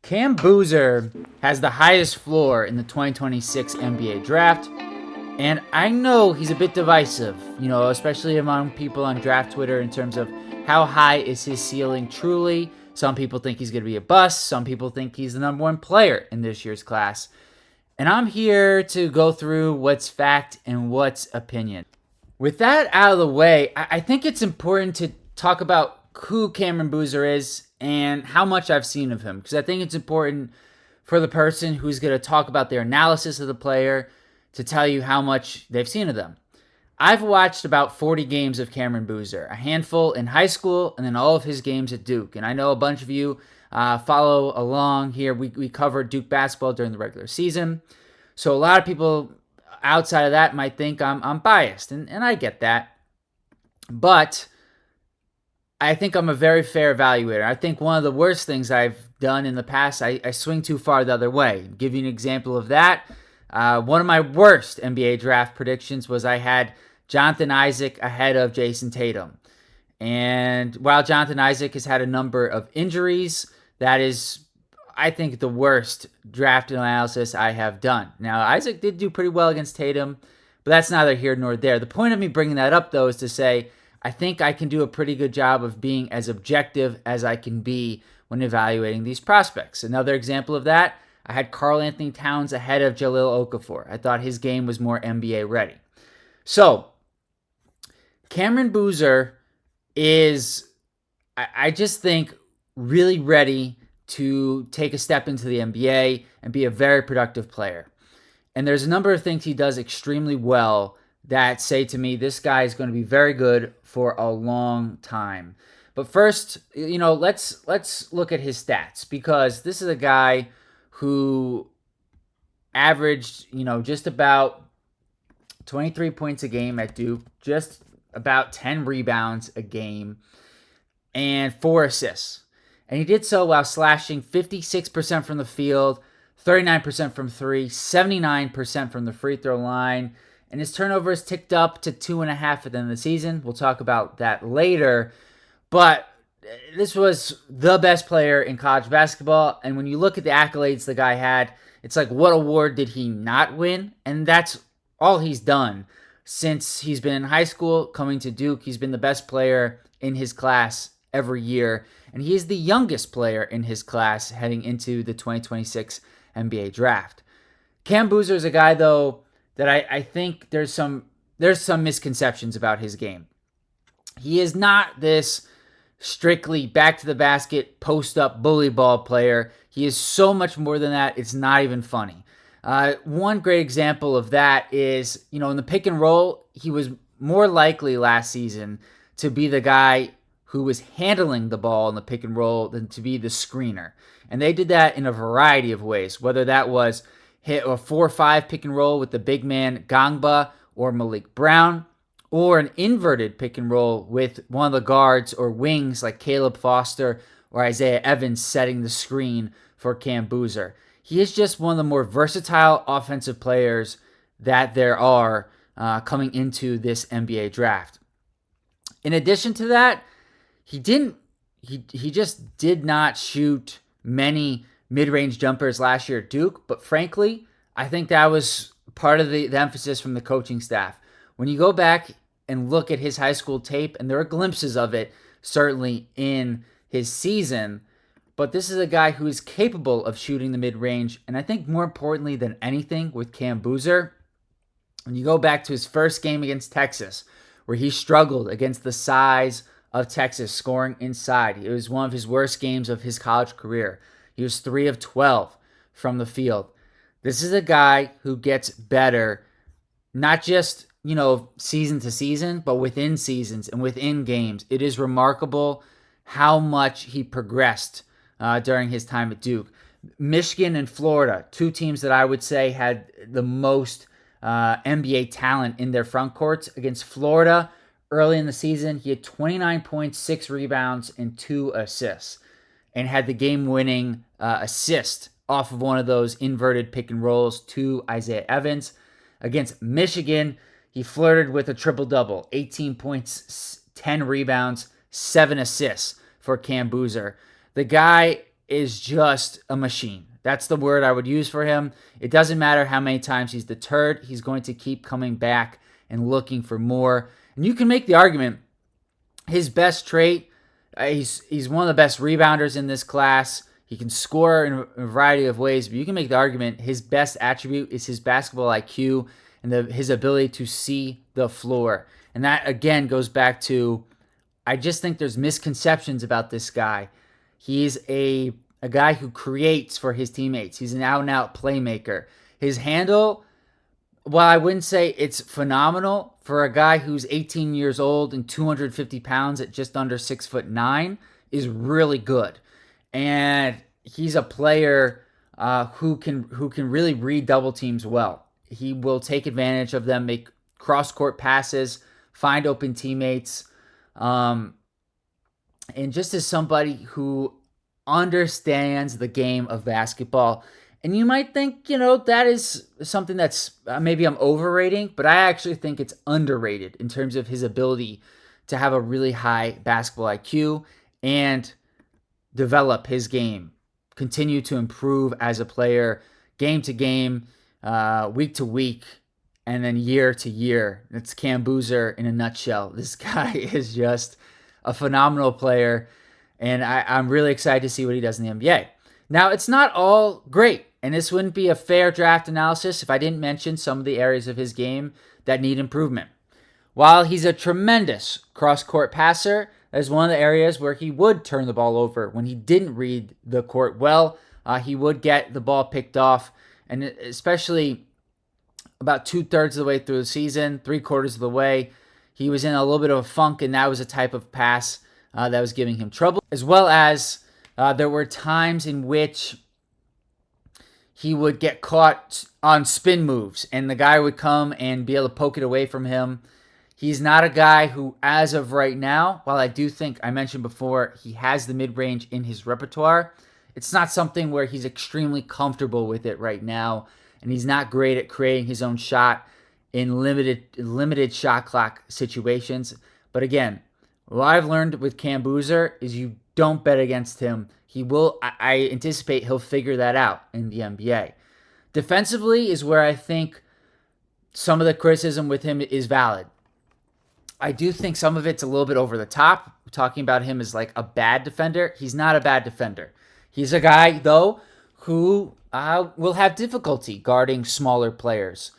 Cam Boozer has the highest floor in the 2026 NBA draft, and I know he's a bit divisive, especially among people on draft Twitter in terms of how high is his ceiling truly. Some people think he's going to be a bust. Some people think he's the number one player in this year's class. And I'm here to go through what's fact and what's opinion. With that out of the way, I think it's important to talk about who Cameron Boozer is and how much I've seen of him, because I think it's important for the person who's going to talk about their analysis of the player to tell you how much they've seen of them. I've watched about 40 games of Cameron Boozer, a handful in high school, and then all of his games at Duke. And I know a bunch of you follow along here. We covered Duke basketball during the regular season. So a lot of people outside of that might think I'm biased, and I get that. But I think I'm a very fair evaluator. I think one of the worst things I've done in the past, I swing too far the other way. I'll give you an example of that. One of my worst NBA draft predictions was I had Jonathan Isaac ahead of Jason Tatum. And while Jonathan Isaac has had a number of injuries, that is, I think, the worst draft analysis I have done. Now, Isaac did do pretty well against Tatum, but that's neither here nor there. The point of me bringing that up, though, is to say I think I can do a pretty good job of being as objective as I can be when evaluating these prospects. Another example of that, I had Karl Anthony Towns ahead of Jahlil Okafor. I thought his game was more NBA ready. So, Cameron Boozer is, I just think, really ready to take a step into the NBA and be a very productive player. And there's a number of things he does extremely well that say to me, this guy is going to be very good for a long time. But first, let's look at his stats, because this is a guy who averaged, just about 23 points a game at Duke, just about 10 rebounds a game, and 4 assists. And he did so while slashing 56% from the field, 39% from three, 79% from the free throw line. And his turnovers ticked up to 2.5 at the end of the season. We'll talk about that later. But this was the best player in college basketball. And when you look at the accolades the guy had, it's like, what award did he not win? And that's all he's done since he's been in high school, coming to Duke. He's been the best player in his class every year. And he is the youngest player in his class heading into the 2026 NBA draft. Cam Boozer is a guy, though, that I think there's some misconceptions about his game. He is not this strictly back to the basket, post up bully ball player. He is so much more than that. It's not even funny. One great example of that is, in the pick and roll, he was more likely last season to be the guy who was handling the ball in the pick and roll than to be the screener. And they did that in a variety of ways, whether that was hit a 4-5 pick and roll with the big man Gangba or Malik Brown, or an inverted pick and roll with one of the guards or wings like Caleb Foster or Isaiah Evans setting the screen for Cam Boozer. He is just one of the more versatile offensive players that there are coming into this NBA draft. In addition to that, he just did not shoot many mid-range jumpers last year at Duke, but frankly, I think that was part of the emphasis from the coaching staff. When you go back and look at his high school tape, and there are glimpses of it certainly in his season, but this is a guy who is capable of shooting the mid-range, and I think more importantly than anything with Cam Boozer, when you go back to his first game against Texas, where he struggled against the size of Texas, scoring inside. It was one of his worst games of his college career. He was 3 of 12 from the field. This is a guy who gets better, not just, season to season, but within seasons and within games. It is remarkable how much he progressed during his time at Duke. Michigan and Florida, 2 teams that I would say had the most NBA talent in their front courts. Against Florida, early in the season, he had 29 points, 6 rebounds, and 2 assists, and had the game-winning assist off of one of those inverted pick and rolls to Isaiah Evans. Against Michigan, he flirted with a triple-double, 18 points, 10 rebounds, 7 assists for Cam Boozer. The guy is just a machine. That's the word I would use for him. It doesn't matter how many times he's deterred. He's going to keep coming back and looking for more. And you can make the argument his best trait, he's one of the best rebounders in this class. He can score in a variety of ways, but you can make the argument his best attribute is his basketball IQ and his ability to see the floor. And that, again, goes back to, I just think there's misconceptions about this guy. He's a guy who creates for his teammates. He's an out-and-out playmaker. His handle, while I wouldn't say it's phenomenal, for a guy who's 18 years old and 250 pounds at just under 6'9", is really good. And he's a player who can really read double teams well. He will take advantage of them, make cross-court passes, find open teammates, and just as somebody who understands the game of basketball. And you might think, that is something that's maybe I'm overrating, but I actually think it's underrated in terms of his ability to have a really high basketball IQ and develop his game, continue to improve as a player, game to game, week to week, and then year to year. It's Cam Boozer in a nutshell. This guy is just a phenomenal player, and I'm really excited to see what he does in the NBA. Now, it's not all great, and this wouldn't be a fair draft analysis if I didn't mention some of the areas of his game that need improvement. While he's a tremendous cross-court passer, that's one of the areas where he would turn the ball over when he didn't read the court well. He would get the ball picked off, and especially about 2/3 of the way through the season, 3/4 of the way, he was in a little bit of a funk, and that was a type of pass that was giving him trouble, as well as there were times in which he would get caught on spin moves, and the guy would come and be able to poke it away from him. He's not a guy who, as of right now, while I do think I mentioned before, he has the mid-range in his repertoire, it's not something where he's extremely comfortable with it right now, and he's not great at creating his own shot in limited shot clock situations. But again, what I've learned with Cam Boozer is you don't bet against him. I anticipate he'll figure that out in the NBA. Defensively is where I think some of the criticism with him is valid. I do think some of it's a little bit over the top. Talking about him as like a bad defender. He's not a bad defender. He's a guy, though, who will have difficulty guarding smaller players.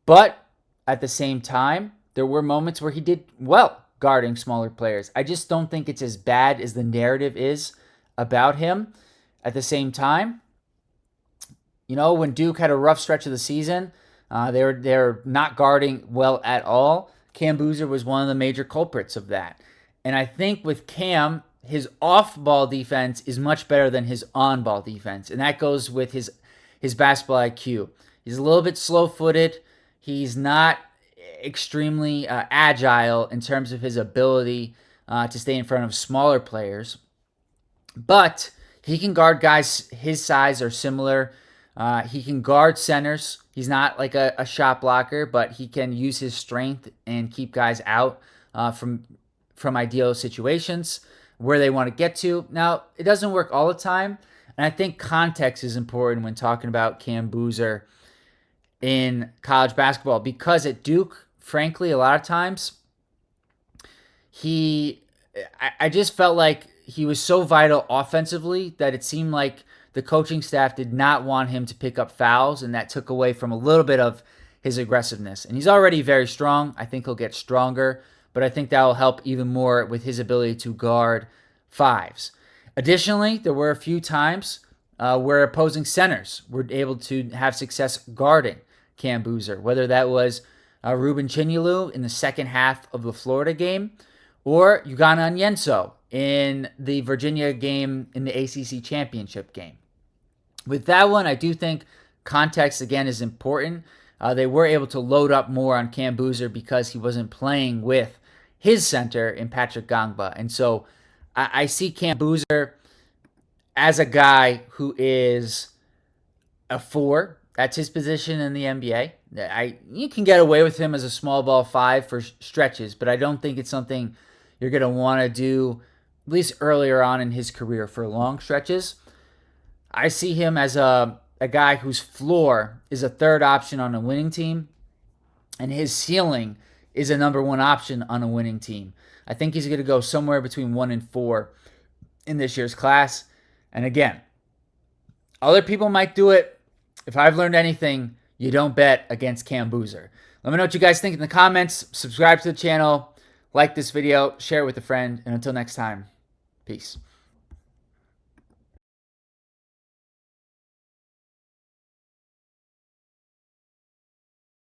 But at the same time, there were moments where he did well guarding smaller players. I just don't think it's as bad as the narrative is about him. At the same time, when Duke had a rough stretch of the season, they're not guarding well at all. Cam Boozer was one of the major culprits of that. And I think with Cam, his off-ball defense is much better than his on-ball defense. And that goes with his basketball IQ. He's a little bit slow-footed. He's not extremely agile in terms of his ability to stay in front of smaller players. But he can guard guys his size or similar. He can guard centers. He's not like a shot blocker, but he can use his strength and keep guys out from ideal situations where they want to get to. Now, it doesn't work all the time, and I think context is important when talking about Cam Boozer in college basketball, because at Duke, frankly, a lot of times, I just felt like he was so vital offensively that it seemed like the coaching staff did not want him to pick up fouls, and that took away from a little bit of his aggressiveness. And he's already very strong. I think he'll get stronger, but I think that will help even more with his ability to guard fives. Additionally, there were a few times where opposing centers were able to have success guarding Cam Boozer, whether that was Ruben Chinyelu in the second half of the Florida game or Ugana Onyenso in the Virginia game in the ACC championship game. With that one, I do think context, again, is important. They were able to load up more on Cam Boozer because he wasn't playing with his center in Patrick Gangba. And so I see Cam Boozer as a guy who is a 4. That's his position in the NBA. You can get away with him as a small ball 5 for stretches, but I don't think it's something you're going to want to do, at least earlier on in his career, for long stretches. I see him as a guy whose floor is a third option on a winning team, and his ceiling is a number one option on a winning team. I think he's going to go somewhere between 1 and 4 in this year's class. And again, other people might do it. If I've learned anything, you don't bet against Cam Boozer. Let me know what you guys think in the comments. Subscribe to the channel, like this video, share it with a friend, and until next time, peace.